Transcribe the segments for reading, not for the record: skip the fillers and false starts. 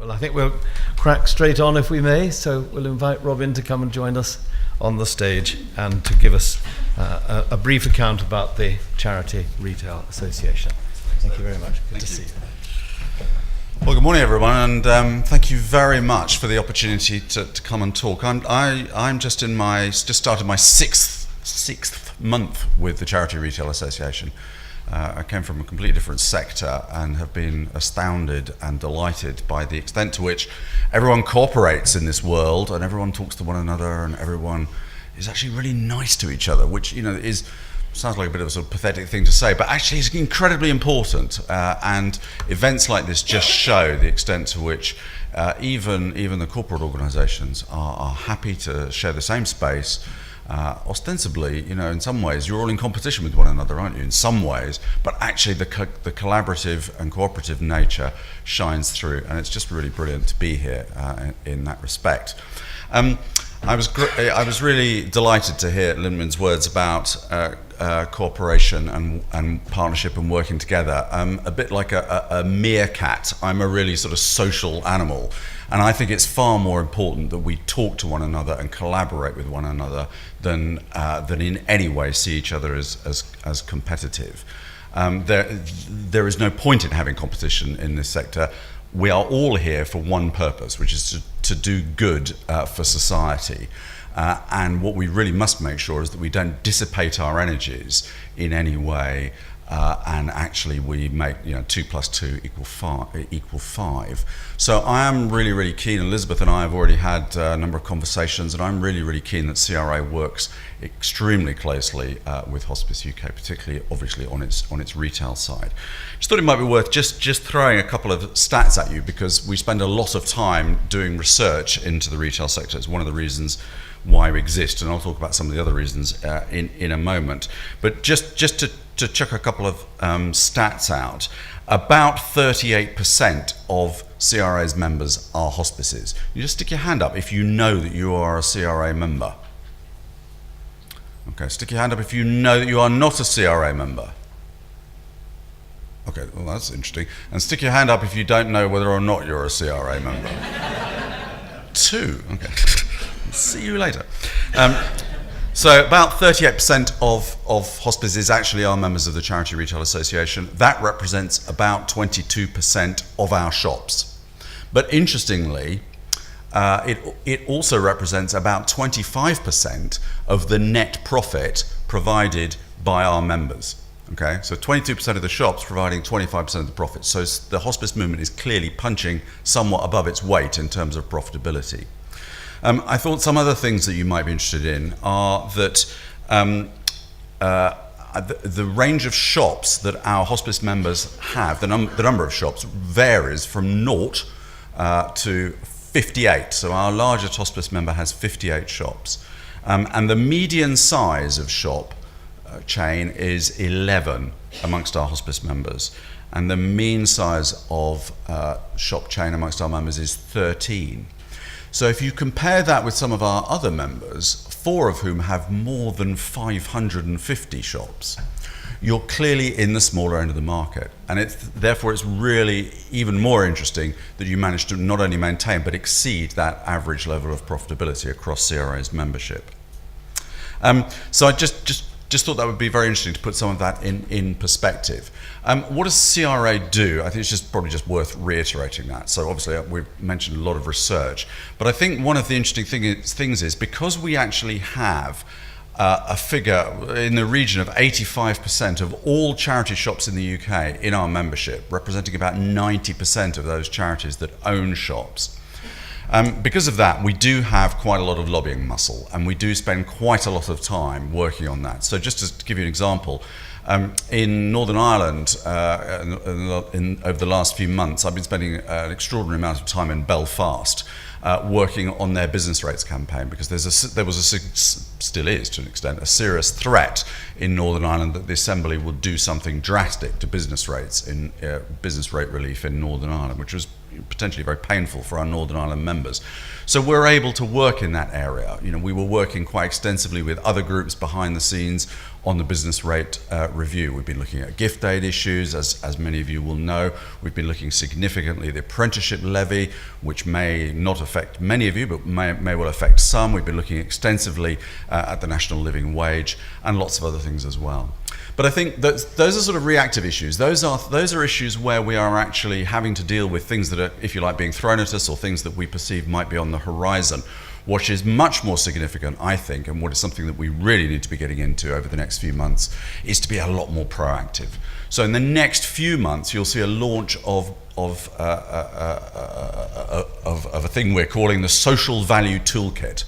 Well, I think we'll crack straight on if we may, so we'll invite Robin to come and join us on the stage and to give us a brief account about the Charity Retail Association. Thank you very much. Good to see you. Well, good morning, everyone, and thank you very much for the opportunity to come and talk. I'm just started my sixth month with the Charity Retail Association. I came from a completely different sector and have been astounded and delighted by the extent to which everyone cooperates in this world and everyone talks to one another and everyone is actually really nice to each other, which sounds like a bit of a sort of pathetic thing to say, but actually it's incredibly important. And events like this just show the extent to which even the corporate organisations are happy to share the same space. Ostensibly, in some ways, you're all in competition with one another, aren't you? In some ways, but actually the collaborative and cooperative nature shines through, and it's just really brilliant to be here in that respect. I was really delighted to hear Linman's words about cooperation and partnership and working together. A bit like a meerkat, I'm a really sort of social animal. And I think it's far more important that we talk to one another and collaborate with one another than in any way see each other as competitive. There is no point in having competition in this sector. We are all here for one purpose, which is to do good for society. And what we really must make sure is that we don't dissipate our energies in any way. And actually we make 2 + 2 = 5. So I am really, really keen. Elizabeth and I have already had a number of conversations, and I'm really, really keen that CRA works extremely closely with Hospice UK, particularly obviously on its retail side. Just thought it might be worth just throwing a couple of stats at you, because we spend a lot of time doing research into the retail sector. It's one of the reasons why we exist, and I'll talk about some of the other reasons in a moment. But just to chuck a couple of stats out, about 38% of CRA's members are hospices. You just stick your hand up if you know that you are a CRA member. Okay, stick your hand up if you know that you are not a CRA member. Okay, well that's interesting. And stick your hand up if you don't know whether or not you're a CRA member. 2, okay. See you later. So about 38% of hospices actually are members of the Charity Retail Association. That represents about 22% of our shops. But interestingly, it also represents about 25% of the net profit provided by our members. Okay, so 22% of the shops providing 25% of the profit. So the hospice movement is clearly punching somewhat above its weight in terms of profitability. I thought some other things that you might be interested in are that the range of shops that our hospice members have, the number of shops varies from 0 to 58. So our largest hospice member has 58 shops. And the median size of shop chain is 11 amongst our hospice members. And the mean size of shop chain amongst our members is 13. So if you compare that with some of our other members, 4 of whom have more than 550 shops, you're clearly in the smaller end of the market. And therefore it's really even more interesting that you manage to not only maintain but exceed that average level of profitability across CRA's membership. So I just thought that would be very interesting to put some of that in perspective. What does CRA do? I think it's probably worth reiterating that. So obviously we've mentioned a lot of research, but I think one of the interesting things is because we actually have a figure in the region of 85% of all charity shops in the UK in our membership, representing about 90% of those charities that own shops. Because of that, we do have quite a lot of lobbying muscle, and we do spend quite a lot of time working on that. So just to give you an example, in Northern Ireland, over the last few months, I've been spending an extraordinary amount of time in Belfast, working on their business rates campaign, because still is to an extent, a serious threat in Northern Ireland that the Assembly will do something drastic to business rates in business rate relief in Northern Ireland, which was potentially very painful for our Northern Ireland members. So we're able to work in that area. We were working quite extensively with other groups behind the scenes on the business rate review. We've been looking at gift aid issues, as many of you will know. We've been looking significantly at the apprenticeship levy, which may not affect many of you, but may well affect some. We've been looking extensively at the national living wage and lots of other things as well. But I think those are sort of reactive issues. Those are issues where we are actually having to deal with things that are, if you like, being thrown at us, or things that we perceive might be on the horizon. What is much more significant, I think, and what is something that we really need to be getting into over the next few months, is to be a lot more proactive. So in the next few months, you'll see a launch of a thing we're calling the Social Value Toolkit.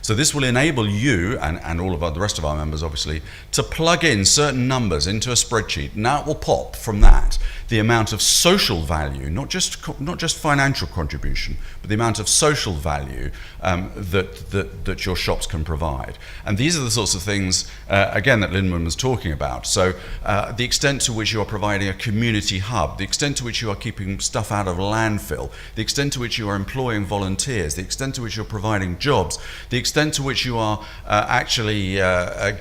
So this will enable you, and all of the rest of our members obviously, to plug in certain numbers into a spreadsheet. Now it will pop from that the amount of social value, not just financial contribution, but the amount of social value that your shops can provide. And these are the sorts of things, again, that Lynn was talking about. So the extent to which you are providing a community hub, the extent to which you are keeping stuff out of landfill, the extent to which you are employing volunteers, the extent to which you're providing jobs, the extent to which you are actually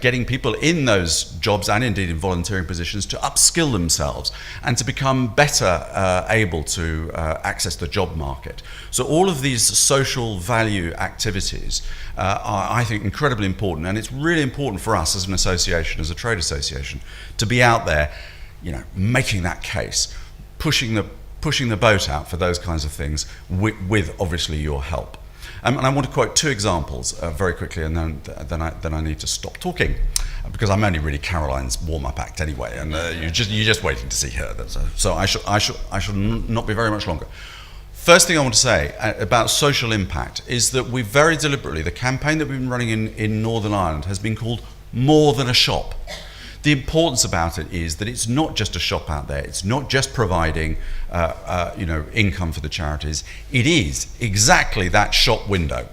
getting people in those jobs, and indeed in volunteering positions, to upskill themselves and to become better able to access the job market. So all of these social value activities are, I think, incredibly important, and it's really important for us as an association, as a trade association, to be out there, making that case, pushing the boat out for those kinds of things, with obviously your help. And I want to quote two examples very quickly, and then I need to stop talking, because I'm only really Caroline's warm-up act anyway, and you're just waiting to see her. So I shall not be very much longer. First thing I want to say about social impact is that we very deliberately, the campaign that we've been running in Northern Ireland has been called More Than a Shop. The importance about it is that it's not just a shop out there. It's not just providing, income for the charities. It is exactly that shop window.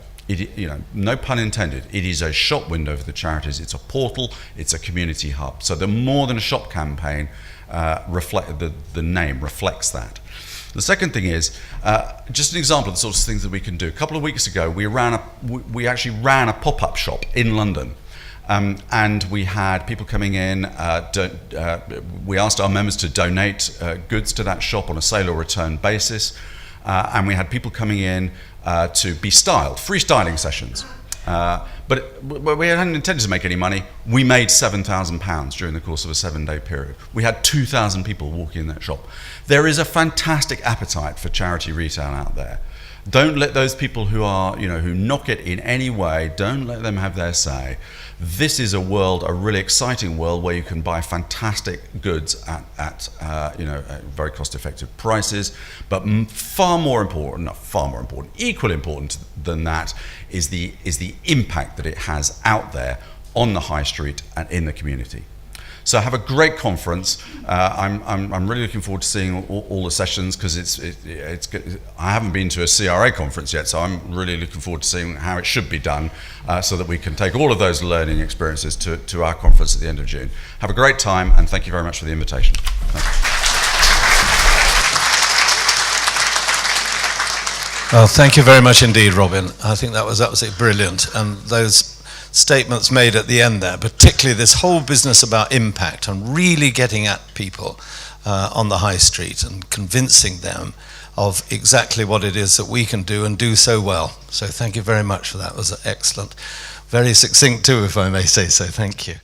No pun intended. It is a shop window for the charities. It's a portal. It's a community hub. So the More Than a Shop campaign, the name reflects that. The second thing is just an example of the sorts of things that we can do. A couple of weeks ago, we actually ran a pop-up shop in London. And we had people coming in, we asked our members to donate goods to that shop on a sale or return basis, and we had people coming in to be styled, free styling sessions. But we hadn't intended to make any money. We made £7,000 during the course of a 7-day period. We had 2,000 people walking in that shop. There is a fantastic appetite for charity retail out there. Don't let those people who are, who knock it in any way, don't let them have their say. This is a really exciting world where you can buy fantastic goods at very cost-effective prices. But equally important than that is the impact that it has out there on the high street and in the community. So have a great conference. I'm really looking forward to seeing all the sessions, because it's good. I haven't been to a CRA conference yet, so I'm really looking forward to seeing how it should be done, so that we can take all of those learning experiences to our conference at the end of June. Have a great time, and thank you very much for the invitation. Well, thank you very much indeed, Robin. I think that was absolutely brilliant, and those statements made at the end there, particularly this whole business about impact and really getting at people on the high street and convincing them of exactly what it is that we can do, and do so well. So thank you very much for that. It was excellent. Very succinct too, if I may say so. Thank you.